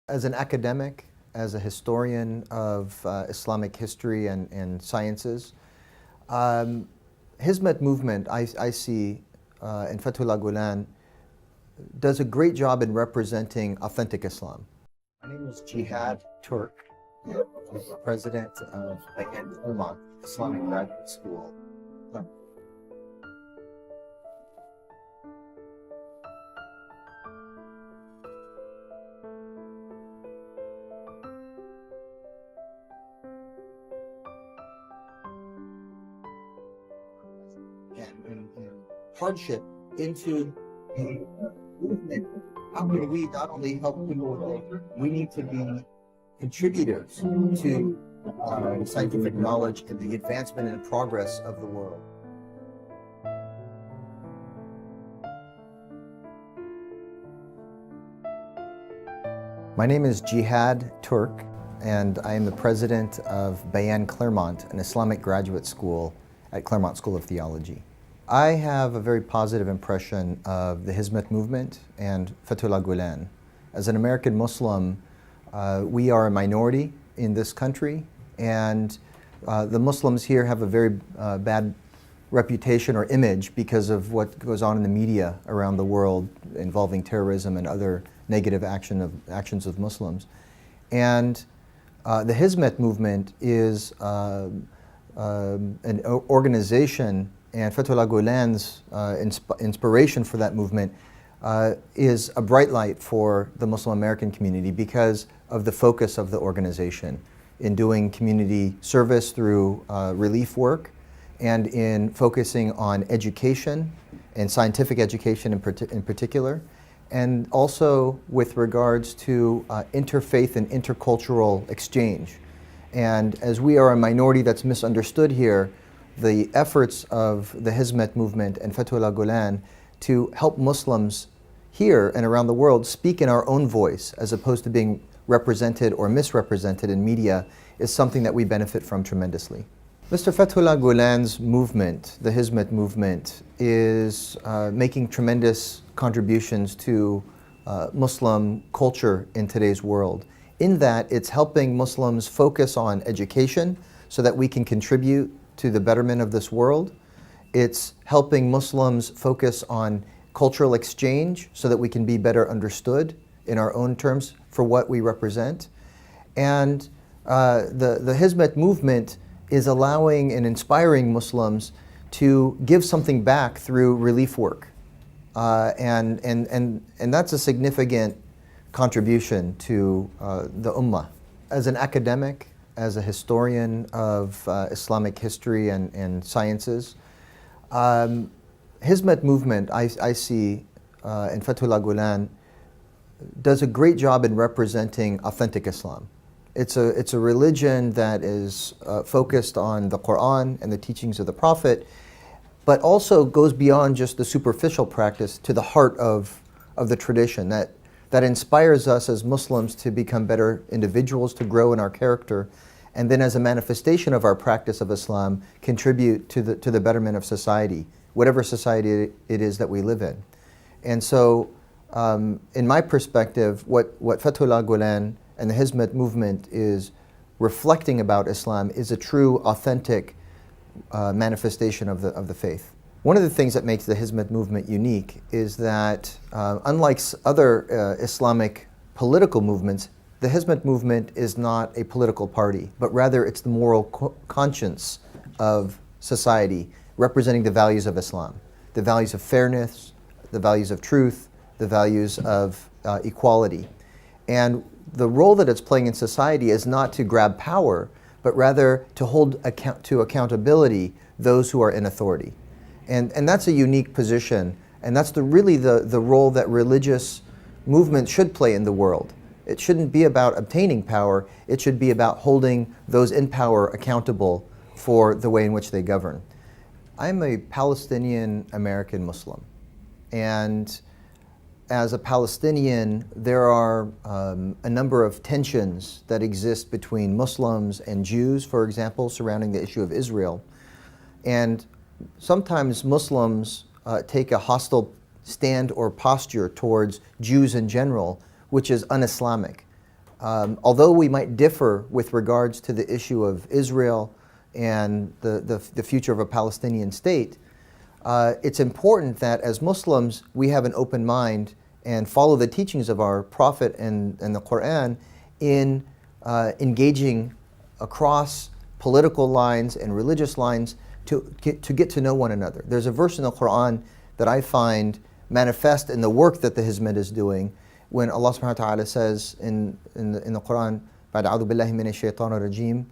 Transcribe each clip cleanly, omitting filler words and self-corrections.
As an academic, as a historian of Islamic history and sciences, Hizmet Movement, I see, and Fethullah Gulen, does a great job in representing authentic Islam. My name is Jihad Turk. I'm the President of Bayan Claremont, Islamic Graduate School. And hardship into the movement. How can we not only help people, we need to be contributors to scientific knowledge and the advancement and progress of the world. My name is Jihad Turk, and I am the President of Bayan Claremont, an Islamic graduate school at Claremont School of Theology. I have a very positive impression of the Hizmet Movement and Fethullah Gulen. As an American Muslim, we are a minority in this country, and the Muslims here have a very bad reputation or image because of what goes on in the media around the world involving terrorism and other negative actions of Muslims. And the Hizmet Movement is an organization, and Fethullah Gulen's inspiration for that movement is a bright light for the Muslim American community because of the focus of the organization in doing community service through relief work and in focusing on education and scientific education in particular, and also with regards to interfaith and intercultural exchange. And as we are a minority that's misunderstood here, the efforts of the Hizmet Movement and Fethullah Gulen to help Muslims here and around the world speak in our own voice as opposed to being represented or misrepresented in media is something that we benefit from tremendously. Mr. Fethullah Gulen's movement, the Hizmet Movement, is making tremendous contributions to Muslim culture in today's world, in that it's helping Muslims focus on education so that we can contribute to the betterment of this world. It's helping Muslims focus on cultural exchange so that we can be better understood in our own terms for what we represent. And the Hizmet Movement is allowing and inspiring Muslims to give something back through relief work. And that's a significant contribution to the Ummah. As an academic, as a historian of Islamic history and sciences, Hizmet Movement, I see, and Fethullah Gulen, does a great job in representing authentic Islam. It's a religion that is focused on the Quran and the teachings of the Prophet, but also goes beyond just the superficial practice to the heart of the tradition that inspires us as Muslims to become better individuals, to grow in our character, and then as a manifestation of our practice of Islam, contribute to the betterment of society, whatever society it is that we live in. And so, in my perspective, what Fethullah Gulen and the Hizmet Movement is reflecting about Islam is a true, authentic manifestation of the faith. One of the things that makes the Hizmet Movement unique is that, unlike other Islamic political movements, the Hizmet Movement is not a political party, but rather it's the moral conscience of society, representing the values of Islam, the values of fairness, the values of truth, the values of equality. And the role that it's playing in society is not to grab power, but rather to hold to accountability those who are in authority. And that's a unique position, and that's really the role that religious movements should play in the world. It shouldn't be about obtaining power, it should be about holding those in power accountable for the way in which they govern. I'm a Palestinian American Muslim, and as a Palestinian, there are a number of tensions that exist between Muslims and Jews, for example, surrounding the issue of Israel. And sometimes Muslims take a hostile stand or posture towards Jews in general, which is un-Islamic. Although we might differ with regards to the issue of Israel and the future of a Palestinian state, it's important that as Muslims we have an open mind and follow the teachings of our Prophet and the Quran in engaging across political lines and religious lines to get to know one another. There's a verse in the Quran that I find manifest in the work that the Hizmet is doing, when Allah subhanahu wa ta'ala says in the Quran, بعد أعوذ بالله من الشيطان الرجيم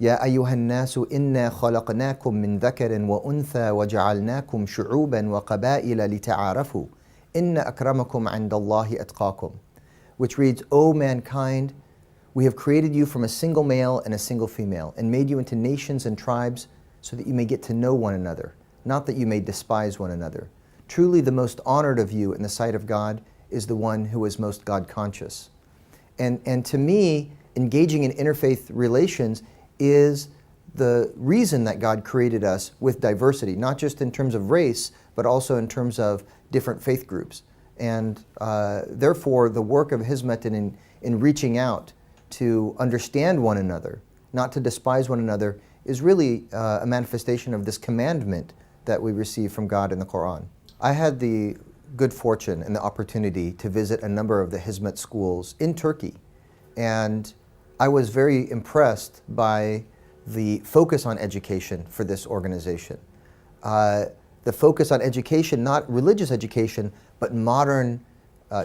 يا أيها الناس إنا خلقناكم من ذكر وأنثى وجعلناكم شعوبا وقبائل لتعارفوا إن أكرمكم عند الله أتقاكم, which reads, O mankind, we have created you from a single male and a single female and made you into nations and tribes so that you may get to know one another, not that you may despise one another. Truly the most honored of you in the sight of God is the one who is most God conscious. And to me, engaging in interfaith relations is the reason that God created us with diversity, not just in terms of race, but also in terms of different faith groups. And therefore, the work of Hizmet in reaching out to understand one another, not to despise one another, is really a manifestation of this commandment that we receive from God in the Quran. I had the good fortune and the opportunity to visit a number of the Hizmet schools in Turkey, and I was very impressed by the focus on education for this organization. The focus on education, not religious education, but modern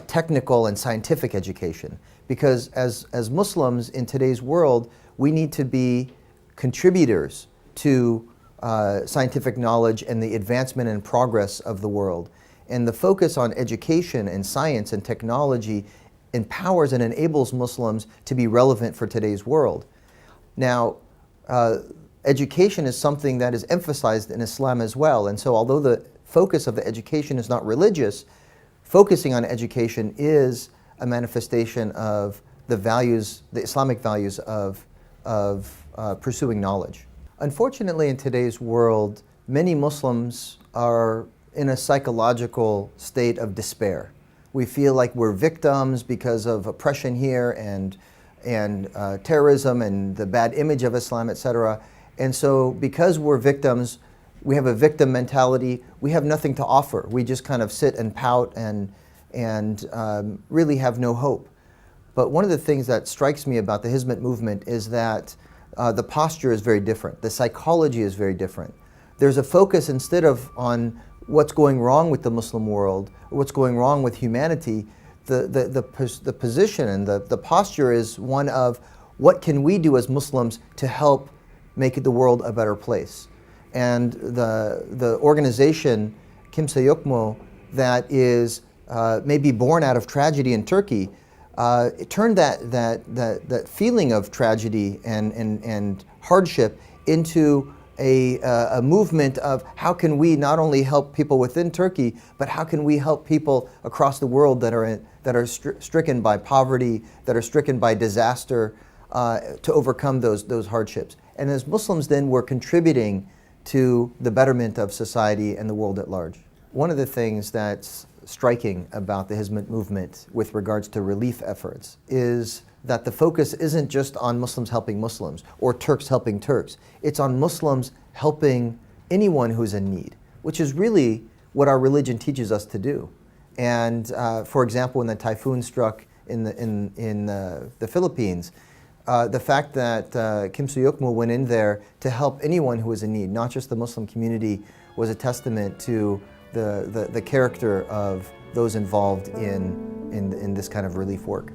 technical and scientific education. Because as Muslims in today's world, we need to be contributors to scientific knowledge and the advancement and progress of the world. And the focus on education and science and technology empowers and enables Muslims to be relevant for today's world. Now, education is something that is emphasized in Islam as well. And so although the focus of the education is not religious, focusing on education is a manifestation of the values, the Islamic values of pursuing knowledge. Unfortunately, in today's world, many Muslims are in a psychological state of despair. We feel like we're victims because of oppression here and terrorism and the bad image of Islam, etc. And so because we're victims, we have a victim mentality, we have nothing to offer. We just kind of sit and pout and really have no hope. But one of the things that strikes me about the Hizmet movement is that the posture is very different. The psychology is very different. There's a focus instead of on what's going wrong with the Muslim world, or what's going wrong with humanity. The position and the posture is one of what can we do as Muslims to help make the world a better place. And the organization 𝐀𝐭𝐤 that is maybe born out of tragedy in Turkey, it turned that feeling of tragedy and hardship into a movement of how can we not only help people within Turkey, but how can we help people across the world that are stricken by poverty, that are stricken by disaster, to overcome those hardships. And as Muslims then we're contributing to the betterment of society and the world at large. One of the things that's striking about the Hizmet movement with regards to relief efforts is that the focus isn't just on Muslims helping Muslims or Turks helping Turks. It's on Muslims helping anyone who's in need, which is really what our religion teaches us to do. And for example, when the typhoon struck in the Philippines, the fact that 𝐀𝐭𝐤 went in there to help anyone who was in need, not just the Muslim community, was a testament to the character of those involved in this kind of relief work.